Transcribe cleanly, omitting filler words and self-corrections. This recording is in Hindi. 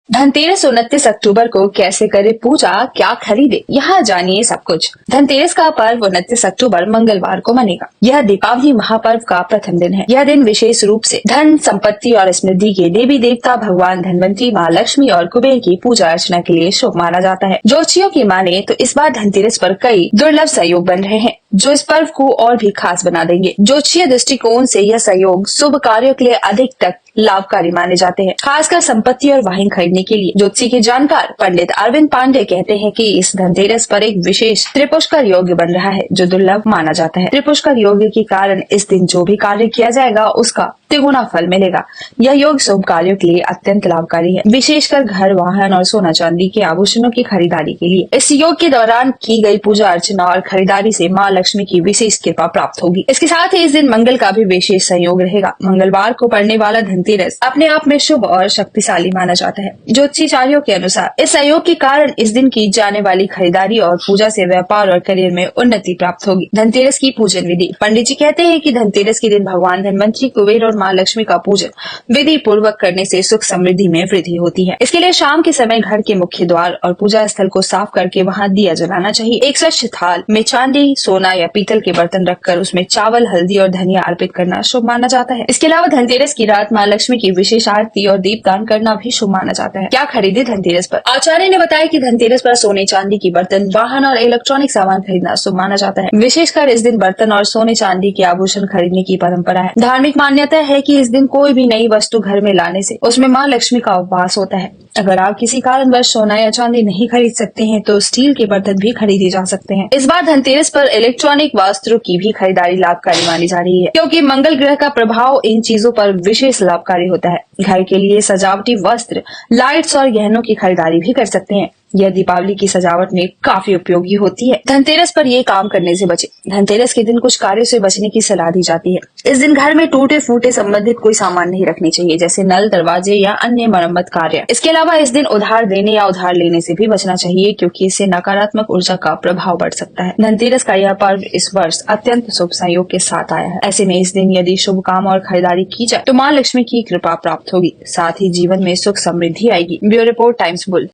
धनतेरस 29 अक्टूबर को कैसे करे पूजा, क्या खरीदे, यहाँ जानिए सब कुछ। धनतेरस का पर्व 29 अक्टूबर मंगलवार को मनेगा। यह दीपावली महापर्व का प्रथम दिन है। यह दिन विशेष रूप से धन, संपत्ति और समृद्धि के देवी देवता भगवान धनवंतरी, माँ लक्ष्मी और कुबेर की पूजा अर्चना के लिए शुभ माना जाता है। ज्योतिषियों की माने तो इस बार धनतेरस पर कई दुर्लभ सहयोग बन रहे हैं, जो इस पर्व को और भी खास बना देंगे। ज्योतिषीय दृष्टिकोण से यह सहयोग शुभ कार्यों के लिए अधिक तक लाभकारी माने जाते हैं, खासकर संपत्ति और वाहन खरीदने के लिए। ज्योतिषी के जानकार पंडित अरविंद पांडे कहते हैं कि इस धनतेरस पर एक विशेष त्रिपुष्कर योग बन रहा है, जो दुर्लभ माना जाता है। त्रिपुष्कर योग के कारण इस दिन जो भी कार्य किया जाएगा उसका तिगुना फल मिलेगा। यह योग शुभ कार्यों के लिए अत्यंत लाभकारी है, विशेषकर घर, वाहन और सोना चांदी के आभूषणों की खरीदारी के लिए। इस योग के दौरान की गई पूजा अर्चना और खरीदारी से माँ लक्ष्मी की विशेष कृपा प्राप्त होगी। इसके साथ ही इस दिन मंगल का भी विशेष संयोग रहेगा। मंगलवार को पड़ने वाला धनतेरस अपने आप में शुभ और शक्तिशाली माना जाता है। ज्योतिषाचार्यों के अनुसार इस संयोग के कारण इस दिन की जाने वाली खरीदारी और पूजा से व्यापार और करियर में उन्नति प्राप्त होगी। धनतेरस की पूजन विधि। पंडित जी कहते हैं कि धनतेरस के दिन भगवान धनवंतरी, कुबेर और माँ लक्ष्मी का पूजन विधि पूर्वक करने से सुख समृद्धि में वृद्धि होती है। इसके लिए शाम के समय घर के मुख्य द्वार और पूजा स्थल को साफ करके वहाँ दिया जलाना चाहिए। एक स्वच्छ थाल में चांदी, सोना या पीतल के बर्तन रखकर उसमें चावल, हल्दी और धनिया अर्पित करना शुभ माना जाता है। इसके अलावा धनतेरस की रात माँ लक्ष्मी की विशेष आरती और दीपदान करना भी शुभ माना जाता है। क्या खरीदे धनतेरस पर? आचार्य ने बताया कि धनतेरस पर सोने चांदी की बर्तन, वाहन और इलेक्ट्रॉनिक सामान खरीदना शुभ माना जाता है। विशेषकर इस दिन बर्तन और सोने चांदी के आभूषण खरीदने की परंपरा है। धार्मिक मान्यता है कि इस दिन कोई भी नई वस्तु घर में लाने से उसमें माँ लक्ष्मी का वास होता है। अगर आप किसी कारणवश सोना या चांदी नहीं खरीद सकते हैं तो स्टील के बर्तन भी खरीदे जा सकते हैं। इस बार धनतेरस पर इलेक्ट्रॉनिक वस्त्रों की भी खरीदारी लाभकारी मानी जा रही है, क्योंकि मंगल ग्रह का प्रभाव इन चीजों पर विशेष लाभकारी होता है। घर के लिए सजावटी वस्त्र, लाइट्स और गहनों की खरीदारी भी कर सकते हैं। यह दीपावली की सजावट में काफी उपयोगी होती है। धनतेरस पर ये काम करने से बचे। धनतेरस के दिन कुछ कार्यों से बचने की सलाह दी जाती है। इस दिन घर में टूटे फूटे संबंधित कोई सामान नहीं रखने चाहिए, जैसे नल, दरवाजे या अन्य मरम्मत कार्य। इसके अलावा इस दिन उधार देने या उधार लेने से भी बचना चाहिए, क्योंकि इससे नकारात्मक ऊर्जा का प्रभाव बढ़ सकता है। धनतेरस का यह पर्व इस वर्ष अत्यंत शुभ संयोग के साथ आया है। ऐसे में इस दिन यदि शुभ काम और खरीदारी की जाए तो माँ लक्ष्मी की कृपा प्राप्त होगी, साथ ही जीवन में सुख समृद्धि आएगी। Bureau report, times bull.